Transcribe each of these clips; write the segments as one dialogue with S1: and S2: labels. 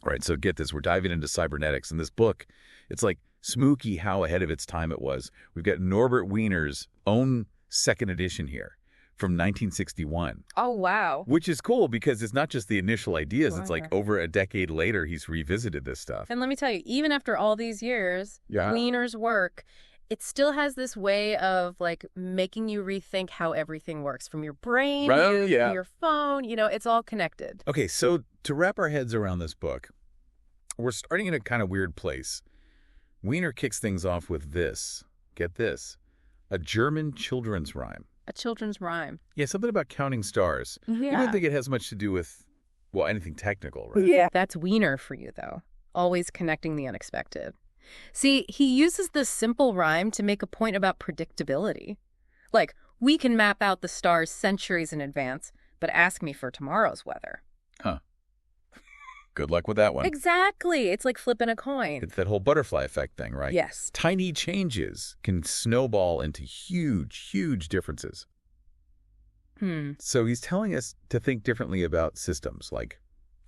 S1: All right, so get this. We're diving into cybernetics. In this book, it's like spooky how ahead of its time it was. We've got Norbert Wiener's own second edition here from 1961.
S2: Oh, wow.
S1: Which is cool because it's not just the initial ideas.
S2: Wow.
S1: It's like over a decade later, he's revisited this stuff.
S2: And let me tell you, even after all these years, Wiener's work, it still has this way of like making you rethink how everything works, from your brain to your phone. You know, it's all connected.
S1: Okay, so to wrap our heads around this book, we're starting in a kind of weird place. Wiener kicks things off with this. Get this. A German children's rhyme.
S2: A children's rhyme.
S1: Yeah, something about counting stars.
S2: Yeah.
S1: You don't think it has much to do with, well, anything technical, right?
S2: Yeah. That's Wiener for you, though. Always connecting the unexpected. See, he uses this simple rhyme to make a point about predictability. Like, we can map out the stars centuries in advance, but ask me for tomorrow's weather.
S1: Huh. Good luck with that one.
S2: Exactly. It's like flipping a coin.
S1: It's that whole butterfly effect thing, right?
S2: Yes.
S1: Tiny changes can snowball into huge, huge differences. So he's telling us to think differently about systems, like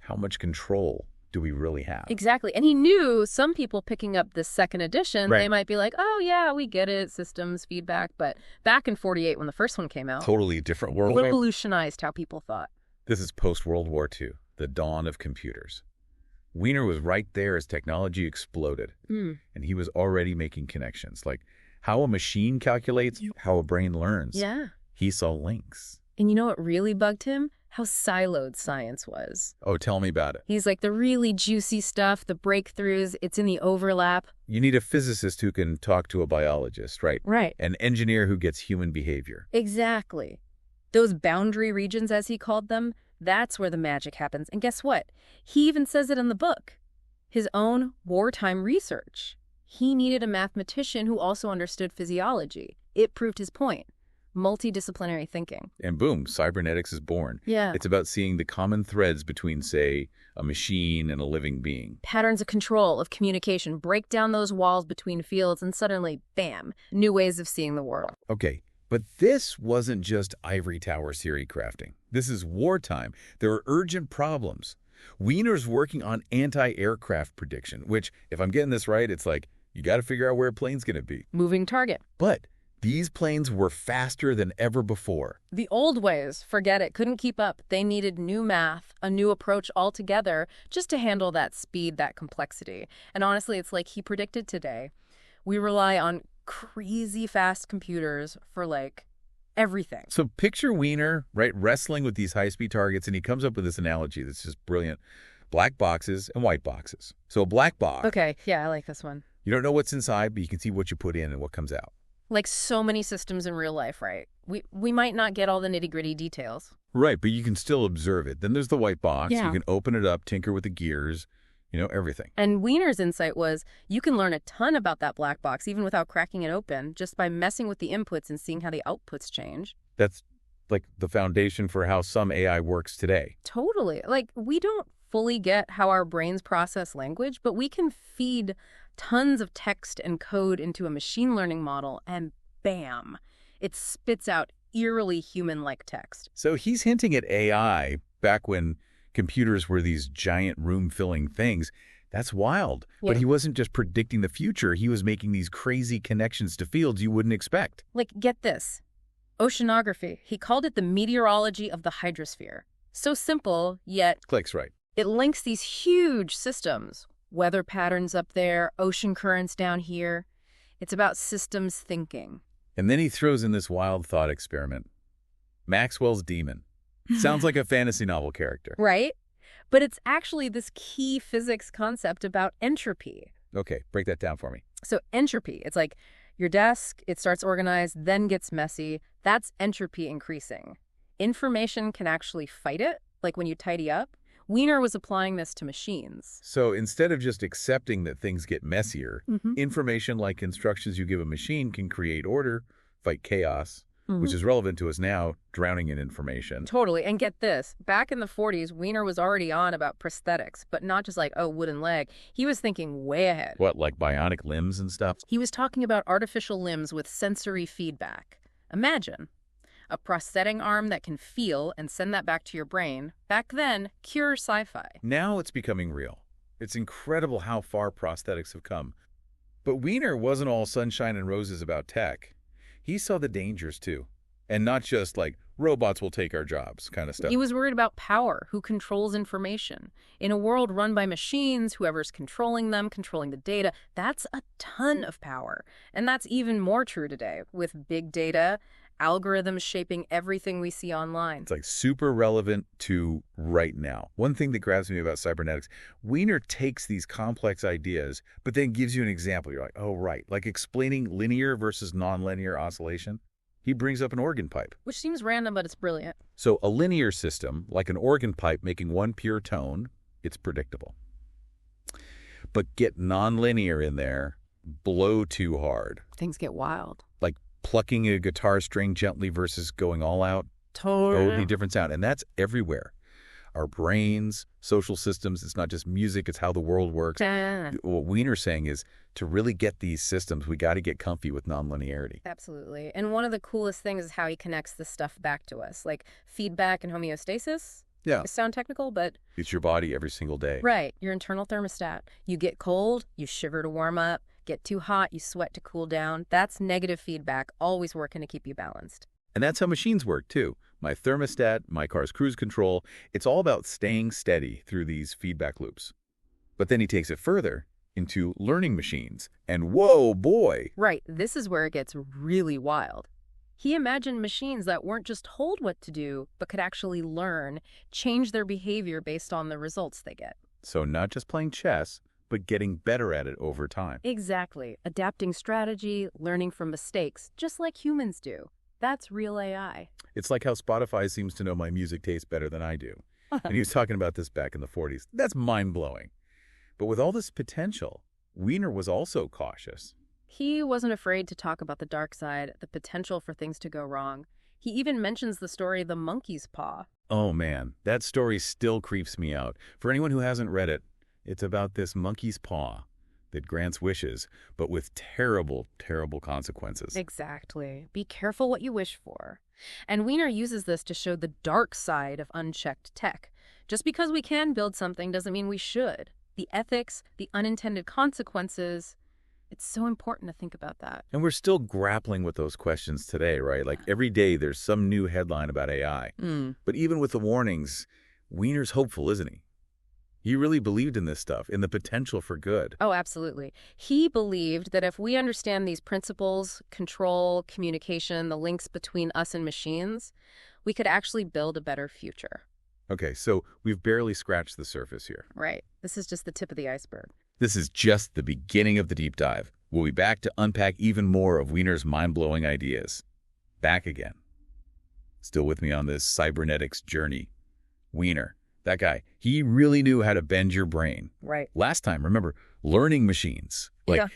S1: how much control do we really have?
S2: Exactly. And he knew some people picking up this second edition,
S1: Right.
S2: they might be like, oh, yeah, we get it, systems, feedback. But back in 48, when the first one came out,
S1: Totally different world.
S2: revolutionized how people thought.
S1: This is post-World War II, the dawn of computers. Wiener was right there as technology exploded, and he was already making connections, like how a machine calculates, how a brain learns.
S2: Yeah.
S1: He saw links.
S2: And you know what really bugged him? How siloed science was.
S1: Oh, tell me about it.
S2: He's like, the really juicy stuff, the breakthroughs, it's in the overlap.
S1: You need a physicist who can talk to a biologist, right?
S2: Right.
S1: An engineer who gets human behavior.
S2: Exactly. Those boundary regions, as he called them, that's where the magic happens. And guess what? He even says it in the book. His own wartime research. He needed a mathematician who also understood physiology. It proved his point. Multidisciplinary thinking.
S1: And boom, cybernetics is born.
S2: Yeah.
S1: It's about seeing the common threads between, say, a machine and a living being.
S2: Patterns of control, of communication, break down those walls between fields, and suddenly, bam, new ways of seeing the world.
S1: Okay, but this wasn't just ivory tower theory crafting. This is wartime. There are urgent problems. Wiener's working on anti-aircraft prediction, which, if I'm getting this right, it's like, you got to figure out where a plane's going to be.
S2: Moving target.
S1: But these planes were faster than ever before.
S2: The old ways, forget it, couldn't keep up. They needed new math, a new approach altogether, just to handle that speed, that complexity. And honestly, it's like he predicted today. We rely on crazy fast computers for, like, everything.
S1: So picture Wiener, right, wrestling with these high-speed targets, and he comes up with this analogy that's just brilliant. Black boxes and white boxes. So a black box.
S2: Okay, yeah, I like this one.
S1: You don't know what's inside, but you can see what you put in and what comes out.
S2: Like so many systems in real life, right? We might not get all the nitty-gritty details.
S1: Right, but you can still observe it. Then there's the white box.
S2: Yeah.
S1: You can open it up, tinker with the gears, everything.
S2: And Wiener's insight was you can learn a ton about that black box even without cracking it open, just by messing with the inputs and seeing how the outputs change.
S1: That's like the foundation for how some AI works today.
S2: Totally. Like, we don't fully get how our brains process language, but we can feed tons of text and code into a machine learning model, and bam, it spits out eerily human-like text.
S1: So he's hinting at AI back when computers were these giant room-filling things. That's wild.
S2: Yeah.
S1: But he wasn't just predicting the future. He was making these crazy connections to fields you wouldn't expect.
S2: Like, get this. Oceanography. He called it the meteorology of the hydrosphere. So simple, yet
S1: Clicks right.
S2: it links these huge systems. Weather patterns up there, ocean currents down here. It's about systems thinking.
S1: And then he throws in this wild thought experiment. Maxwell's demon. Sounds like a fantasy novel character.
S2: Right? But it's actually this key physics concept about entropy.
S1: Okay, break that down for me.
S2: So entropy, it's like your desk, it starts organized, then gets messy. That's entropy increasing. Information can actually fight it, like when you tidy up. Wiener was applying this to machines.
S1: So instead of just accepting that things get messier, information like instructions you give a machine can create order, fight chaos, which is relevant to us now, drowning in information.
S2: Totally. And get this, back in the 40s, Wiener was already on about prosthetics, but not just like, oh, wooden leg. He was thinking way ahead.
S1: What, like bionic limbs and stuff?
S2: He was talking about artificial limbs with sensory feedback. Imagine a prosthetic arm that can feel and send that back to your brain. Back then, pure sci-fi.
S1: Now it's becoming real. It's incredible how far prosthetics have come. But Wiener wasn't all sunshine and roses about tech. He saw the dangers, too. And not just like, robots will take our jobs kind of stuff.
S2: He was worried about power, who controls information. In a world run by machines, whoever's controlling them, controlling the data, that's a ton of power. And that's even more true today, with big data, algorithms shaping everything we see online.
S1: It's like super relevant to right now. One thing that grabs me about cybernetics, Wiener takes these complex ideas, but then gives you an example. You're like, oh, right. Like explaining linear versus nonlinear oscillation. He brings up an organ pipe.
S2: Which seems random, but it's brilliant.
S1: So a linear system, like an organ pipe making one pure tone, it's predictable. But get nonlinear in there, blow too hard.
S2: Things get wild.
S1: Like plucking a guitar string gently versus going all out. Totally different sound. And that's everywhere. Our brains, social systems, it's not just music, it's how the world works. What Wiener's saying is, to really get these systems, we got to get comfy with nonlinearity.
S2: Absolutely. And one of the coolest things is how he connects this stuff back to us, like feedback and homeostasis.
S1: Yeah.
S2: Sound technical, but...
S1: It's your body every single day.
S2: Right. Your internal thermostat. You get cold, you shiver to warm up. Get too hot, you sweat to cool down. That's negative feedback, always working to keep you balanced.
S1: And that's how machines work, too. My thermostat, my car's cruise control, it's all about staying steady through these feedback loops. But then he takes it further into learning machines. And whoa, boy!
S2: Right, this is where it gets really wild. He imagined machines that weren't just told what to do, but could actually learn, change their behavior based on the results they get.
S1: So not just playing chess, but getting better at it over time.
S2: Exactly. Adapting strategy, learning from mistakes, just like humans do. That's real AI.
S1: It's like how Spotify seems to know my music taste better than I do. And he was talking about this back in the 40s. That's mind-blowing. But with all this potential, Wiener was also cautious.
S2: He wasn't afraid to talk about the dark side, the potential for things to go wrong. He even mentions the story The Monkey's Paw.
S1: Oh, man, that story still creeps me out. For anyone who hasn't read it, it's about this monkey's paw that grants wishes, but with terrible, terrible consequences.
S2: Exactly. Be careful what you wish for. And Wiener uses this to show the dark side of unchecked tech. Just because we can build something doesn't mean we should. The ethics, the unintended consequences, it's so important to think about that.
S1: And we're still grappling with those questions today, right? Like every day there's some new headline about AI. But even with the warnings, Wiener's hopeful, isn't he? He really believed in this stuff, in the potential for good.
S2: Oh, absolutely. He believed that if we understand these principles, control, communication, the links between us and machines, we could actually build a better future.
S1: Okay, so we've barely scratched the surface here.
S2: Right. This is just the tip of the iceberg.
S1: This is just the beginning of the deep dive. We'll be back to unpack even more of Wiener's mind-blowing ideas. Back again. Still with me on this cybernetics journey. Wiener. That guy, he really knew how to bend your brain.
S2: Right.
S1: Last time, remember, learning machines.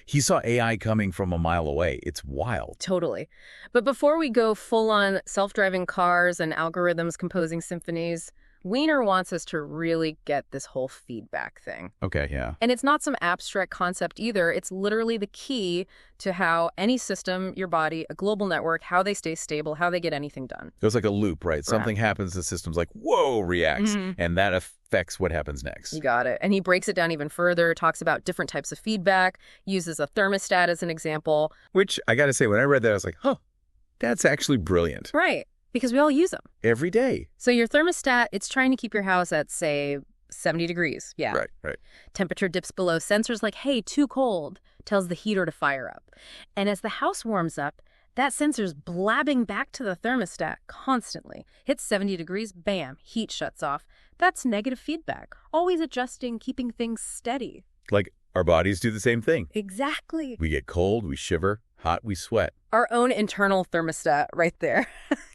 S1: He saw AI coming from a mile away. It's wild.
S2: Totally. But before we go full-on self-driving cars and algorithms composing symphonies, Wiener wants us to really get this whole feedback thing.
S1: Okay, yeah.
S2: And it's not some abstract concept either. It's literally the key to how any system, your body, a global network, how they stay stable, how they get anything done.
S1: It was like a loop, right? Something happens, the system's like, whoa, reacts. And that affects what happens next.
S2: You got it. And he breaks it down even further, talks about different types of feedback, uses a thermostat as an example.
S1: Which, I gotta say, when I read that, I was like, huh, that's actually brilliant.
S2: Right. Because we all use them.
S1: Every day.
S2: So your thermostat, it's trying to keep your house at, say, 70 degrees. Yeah.
S1: Right.
S2: Temperature dips below. Sensors like, hey, too cold, tells the heater to fire up. And as the house warms up, that sensor's blabbing back to the thermostat constantly. Hits 70 degrees, bam, heat shuts off. That's negative feedback. Always adjusting, keeping things steady.
S1: Like our bodies do the same thing.
S2: Exactly.
S1: We get cold, we shiver, hot, we sweat.
S2: Our own internal thermostat right there,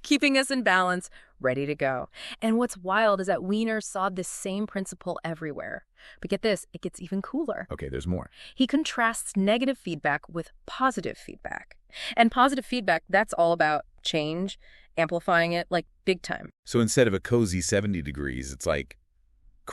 S2: keeping us in balance, ready to go. And what's wild is that Wiener saw this same principle everywhere. But get this, it gets even cooler.
S1: Okay, there's more.
S2: He contrasts negative feedback with positive feedback. And positive feedback, that's all about change, amplifying it, like big time.
S1: So instead of a cozy 70 degrees, it's like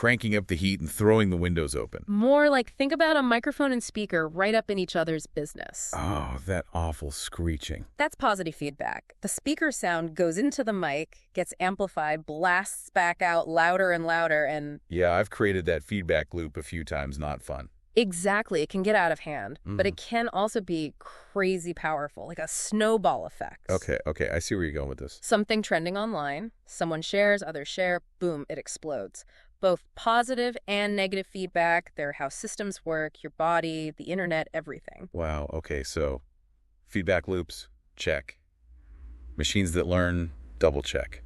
S1: cranking up the heat and throwing the windows open.
S2: More like think about a microphone and speaker right up in each other's business.
S1: Oh, that awful screeching.
S2: That's positive feedback. The speaker sound goes into the mic, gets amplified, blasts back out louder and louder, and...
S1: Yeah, I've created that feedback loop a few times. Not fun.
S2: Exactly. It can get out of hand, but it can also be crazy powerful, like a snowball effect.
S1: Okay, I see where you're going with this.
S2: Something trending online, someone shares, others share, boom, it explodes. Both positive and negative feedback, they're how systems work, your body, the internet, everything.
S1: Wow, okay, so feedback loops, check. Machines that learn, double check.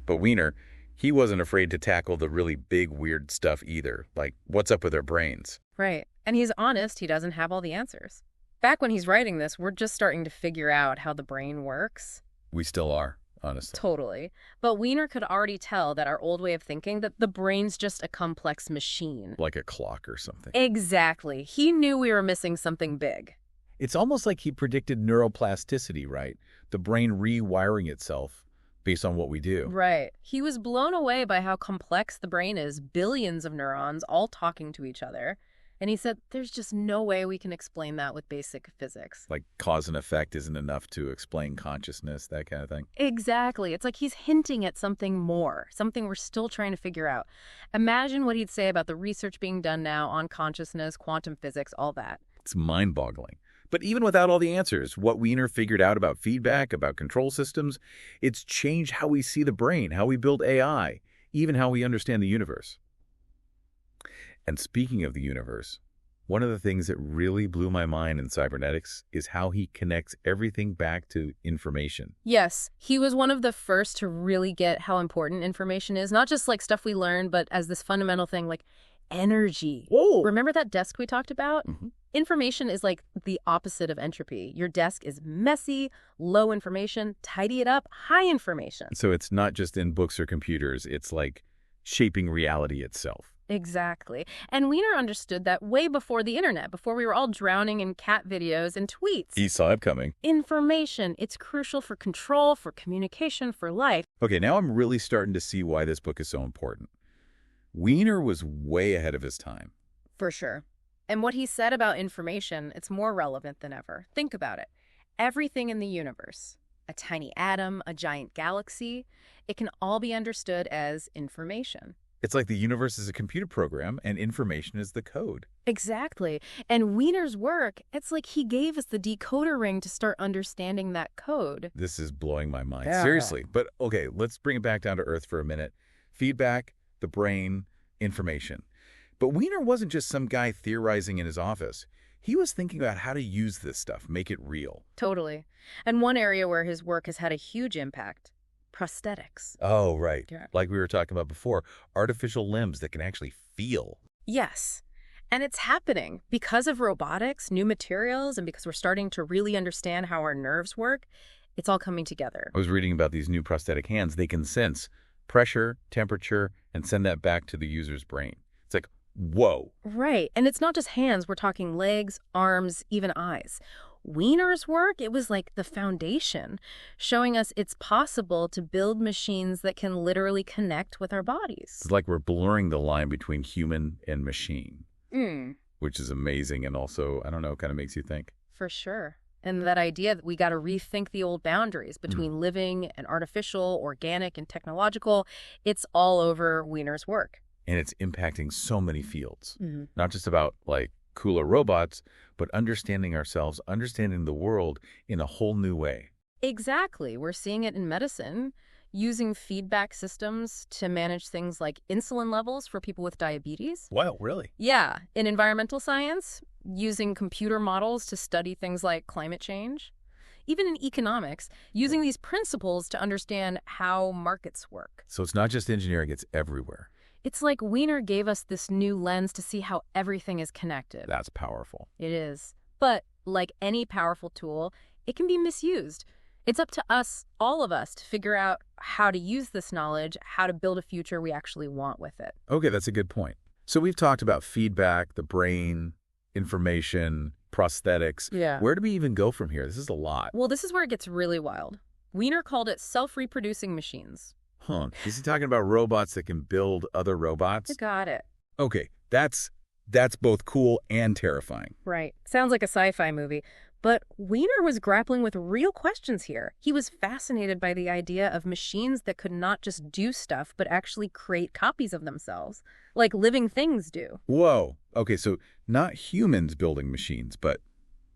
S1: But Wiener, he wasn't afraid to tackle the really big, weird stuff either, like what's up with our brains.
S2: Right. And he's honest, he doesn't have all the answers. Back when he's writing this, we're just starting to figure out how the brain works.
S1: We still are, honestly.
S2: Totally. But Wiener could already tell that our old way of thinking, that the brain's just a complex machine.
S1: Like a clock or something.
S2: Exactly. He knew we were missing something big.
S1: It's almost like he predicted neuroplasticity, right? The brain rewiring itself based on what we do.
S2: Right. He was blown away by how complex the brain is, billions of neurons all talking to each other. And he said, there's just no way we can explain that with basic physics.
S1: Like cause and effect isn't enough to explain consciousness, that kind of thing.
S2: Exactly. It's like he's hinting at something more, something we're still trying to figure out. Imagine what he'd say about the research being done now on consciousness, quantum physics, all that.
S1: It's mind-boggling. But even without all the answers, what Wiener figured out about feedback, about control systems, it's changed how we see the brain, how we build AI, even how we understand the universe. And speaking of the universe, one of the things that really blew my mind in cybernetics is how he connects everything back to information.
S2: Yes, he was one of the first to really get how important information is, not just like stuff we learn, but as this fundamental thing like energy.
S1: Whoa!
S2: Remember that desk we talked about?
S1: Mm-hmm.
S2: Information is like the opposite of entropy. Your desk is messy, low information, tidy it up, high information.
S1: So it's not just in books or computers, it's like shaping reality itself.
S2: Exactly. And Wiener understood that way before the internet, before we were all drowning in cat videos and tweets.
S1: He saw it coming.
S2: Information. It's crucial for control, for communication, for life.
S1: Okay, now I'm really starting to see why this book is so important. Wiener was way ahead of his time.
S2: For sure. And what he said about information, it's more relevant than ever. Think about it. Everything in the universe, a tiny atom, a giant galaxy, it can all be understood as information.
S1: It's like the universe is a computer program and information is the code.
S2: Exactly. And Wiener's work, it's like he gave us the decoder ring to start understanding that code.
S1: This is blowing my mind.
S2: Yeah.
S1: Seriously. But okay, let's bring it back down to earth for a minute. Feedback, the brain, information. But Wiener wasn't just some guy theorizing in his office. He was thinking about how to use this stuff, make it real.
S2: Totally. And one area where his work has had a huge impact, prosthetics.
S1: Oh, right.
S2: Yeah.
S1: Like we were talking about before, artificial limbs that can actually feel.
S2: Yes. And it's happening because of robotics, new materials, and because we're starting to really understand how our nerves work. It's all coming together.
S1: I was reading about these new prosthetic hands. They can sense pressure, temperature, and send that back to the user's brain. It's like, whoa.
S2: Right. And it's not just hands. We're talking legs, arms, even eyes. Wiener's work, it was like the foundation, showing us it's possible to build machines that can literally connect with our bodies.
S1: It's like we're blurring the line between human and machine, which is amazing and also, I don't know, kind of makes you think.
S2: For sure. And that idea that we got to rethink the old boundaries between living and artificial, organic and technological, it's all over Wiener's work.
S1: And it's impacting so many fields, not just about like cooler robots, but understanding ourselves, understanding the world in a whole new way.
S2: Exactly. We're seeing it in medicine, using feedback systems to manage things like insulin levels for people with diabetes.
S1: Wow, really?
S2: Yeah. In environmental science, using computer models to study things like climate change. Even in economics, using these principles to understand how markets work.
S1: So it's not just engineering, it's everywhere.
S2: It's like Wiener gave us this new lens to see how everything is connected.
S1: That's powerful.
S2: It is. But like any powerful tool, it can be misused. It's up to us, all of us, to figure out how to use this knowledge, how to build a future we actually want with it.
S1: Okay, that's a good point. So we've talked about feedback, the brain, information, prosthetics.
S2: Yeah.
S1: Where do we even go from here? This is a lot.
S2: Well, this is where it gets really wild. Wiener called it self-reproducing machines.
S1: Huh. Is he talking about robots that can build other robots?
S2: You got it.
S1: Okay, that's both cool and terrifying.
S2: Right. Sounds like a sci-fi movie. But Wiener was grappling with real questions here. He was fascinated by the idea of machines that could not just do stuff, but actually create copies of themselves, like living things do.
S1: Whoa. Okay, so not humans building machines, but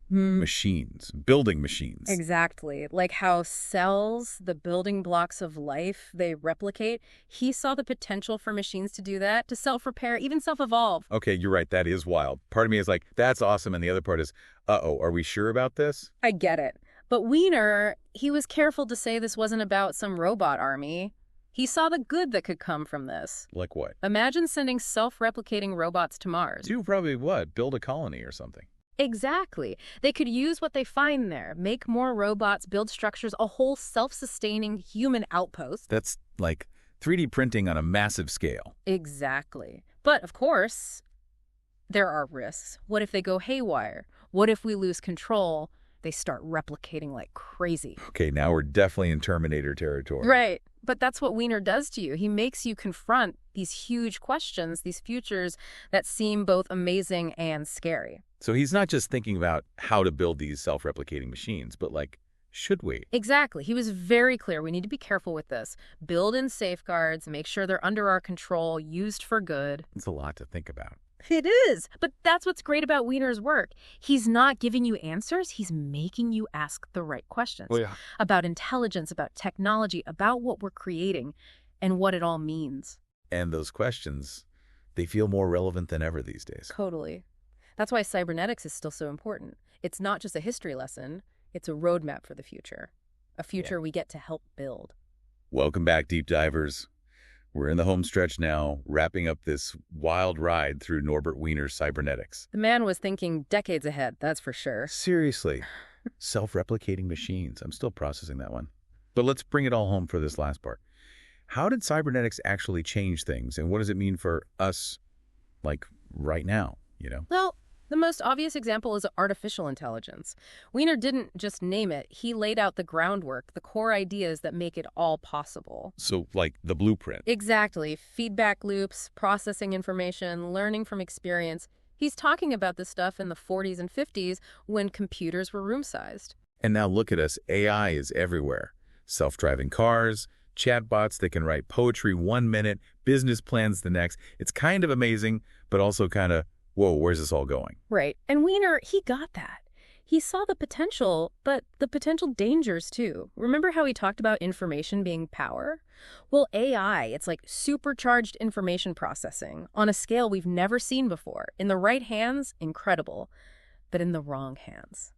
S1: machines, building machines.
S2: Exactly. Like how cells, the building blocks of life, they replicate. He saw the potential for machines to do that, to self-repair, even self-evolve.
S1: Okay, you're right. That is wild. Part of me is like, that's awesome. And the other part is, uh-oh, are we sure about this?
S2: I get it. But Wiener, he was careful to say this wasn't about some robot army. He saw the good that could come from this.
S1: Like what?
S2: Imagine sending self-replicating robots to Mars.
S1: Do probably what? Build a colony or something.
S2: Exactly. They could use what they find there, make more robots, build structures, a whole self-sustaining human outpost.
S1: That's like 3D printing on a massive scale.
S2: Exactly. But, of course, there are risks. What if they go haywire? What if we lose control? They start replicating like crazy.
S1: Okay, now we're definitely in Terminator territory.
S2: Right. But that's what Wiener does to you. He makes you confront these huge questions, these futures that seem both amazing and scary.
S1: So he's not just thinking about how to build these self-replicating machines, but like, should we?
S2: Exactly. He was very clear. We need to be careful with this. Build in safeguards, make sure they're under our control, used for good.
S1: It's a lot to think about.
S2: It is. But that's what's great about Wiener's work. He's not giving you answers. He's making you ask the right questions.
S1: Well, yeah.
S2: About intelligence, about technology, about what we're creating, and what it all means.
S1: And those questions, they feel more relevant than ever these days.
S2: Totally. That's why cybernetics is still so important. It's not just a history lesson. It's a roadmap for the future. A future we get to help build.
S1: Welcome back, deep divers. We're in the home stretch now, wrapping up this wild ride through Norbert Wiener's Cybernetics.
S2: The man was thinking decades ahead, that's for sure.
S1: Seriously. Self-replicating machines. I'm still processing that one. But let's bring it all home for this last part. How did cybernetics actually change things, and what does it mean for us, like, right now, you know?
S2: Well, the most obvious example is artificial intelligence. Wiener didn't just name it. He laid out the groundwork, the core ideas that make it all possible.
S1: So, like, the blueprint.
S2: Exactly. Feedback loops, processing information, learning from experience. He's talking about this stuff in the 40s and 50s when computers were room-sized.
S1: And now look at us. AI is everywhere. Self-driving cars, chatbots that can write poetry 1 minute, business plans the next. It's kind of amazing, but also kind of, whoa, where's this all going?
S2: Right. And Wiener, he got that. He saw the potential, but the potential dangers too. Remember how he talked about information being power? Well, AI, it's like supercharged information processing on a scale we've never seen before. In the right hands, incredible. But in the wrong hands.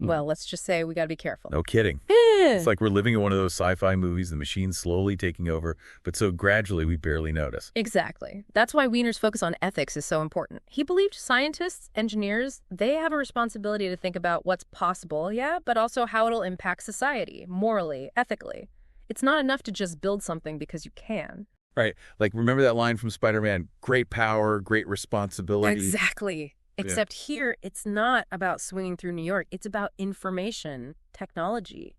S2: Well, let's just say we got to be careful.
S1: No kidding. It's like we're living in one of those sci-fi movies, the machine's slowly taking over, but so gradually we barely notice.
S2: Exactly. That's why Wiener's focus on ethics is so important. He believed scientists, engineers, they have a responsibility to think about what's possible, yeah, but also how it'll impact society, morally, ethically. It's not enough to just build something because you can.
S1: Right. Like, remember that line from Spider-Man, great power, great responsibility?
S2: Exactly. Except here, it's not about swinging through New York. It's about information, technology,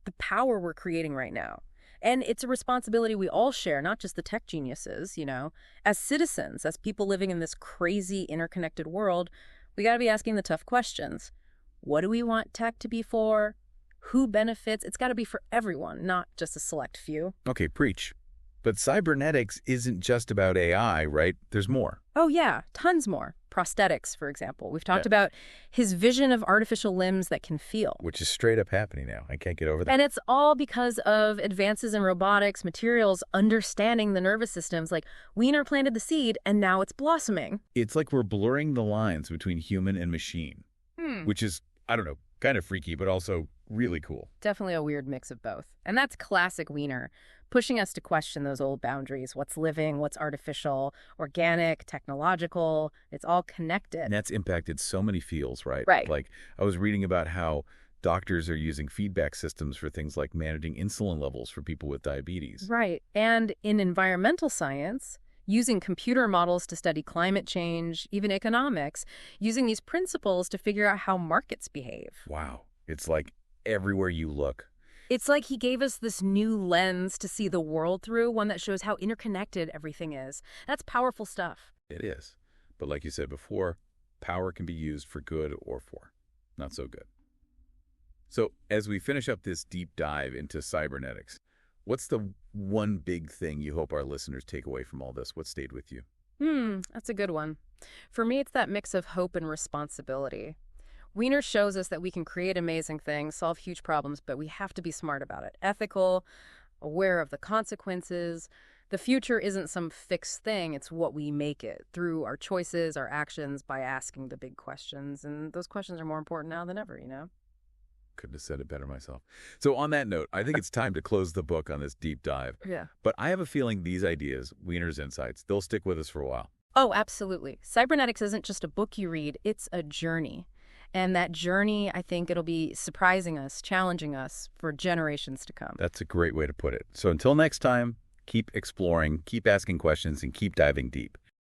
S2: the power we're creating right now. And it's a responsibility we all share, not just the tech geniuses, you know. As citizens, as people living in this crazy interconnected world, we got to be asking the tough questions. What do we want tech to be for? Who benefits? It's got to be for everyone, not just a select few.
S1: Okay, preach. But cybernetics isn't just about AI, right? There's more.
S2: Oh, yeah, tons more. Prosthetics, for example. We've talked about his vision of artificial limbs that can feel.
S1: Which is straight up happening now. I can't get over that.
S2: And it's all because of advances in robotics, materials, understanding the nervous systems. Like, Wiener planted the seed, and now it's blossoming.
S1: It's like we're blurring the lines between human and machine, which is, I don't know, kind of freaky, but also really cool.
S2: Definitely a weird mix of both. And that's classic Wiener, pushing us to question those old boundaries. What's living, what's artificial, organic, technological, it's all connected.
S1: And that's impacted so many fields, right?
S2: Right.
S1: Like, I was reading about how doctors are using feedback systems for things like managing insulin levels for people with diabetes.
S2: Right. And in environmental science, using computer models to study climate change, even economics, using these principles to figure out how markets behave.
S1: Wow. It's like everywhere you look.
S2: It's like he gave us this new lens to see the world through, one that shows how interconnected everything is. That's powerful stuff.
S1: It is. But like you said before, power can be used for good or for not so good. So as we finish up this deep dive into cybernetics, what's the one big thing you hope our listeners take away from all this? What stayed with you?
S2: That's a good one. For me, it's that mix of hope and responsibility. Wiener shows us that we can create amazing things, solve huge problems, but we have to be smart about it. Ethical, aware of the consequences. The future isn't some fixed thing, it's what we make it through our choices, our actions, by asking the big questions. And those questions are more important now than ever, you know?
S1: Couldn't have said it better myself. So on that note, I think it's time to close the book on this deep dive.
S2: Yeah.
S1: But I have a feeling these ideas, Wiener's insights, they'll stick with us for a while.
S2: Oh, absolutely. Cybernetics isn't just a book you read, it's a journey. And that journey, I think it'll be surprising us, challenging us for generations to come.
S1: That's a great way to put it. So until next time, keep exploring, keep asking questions, and keep diving deep.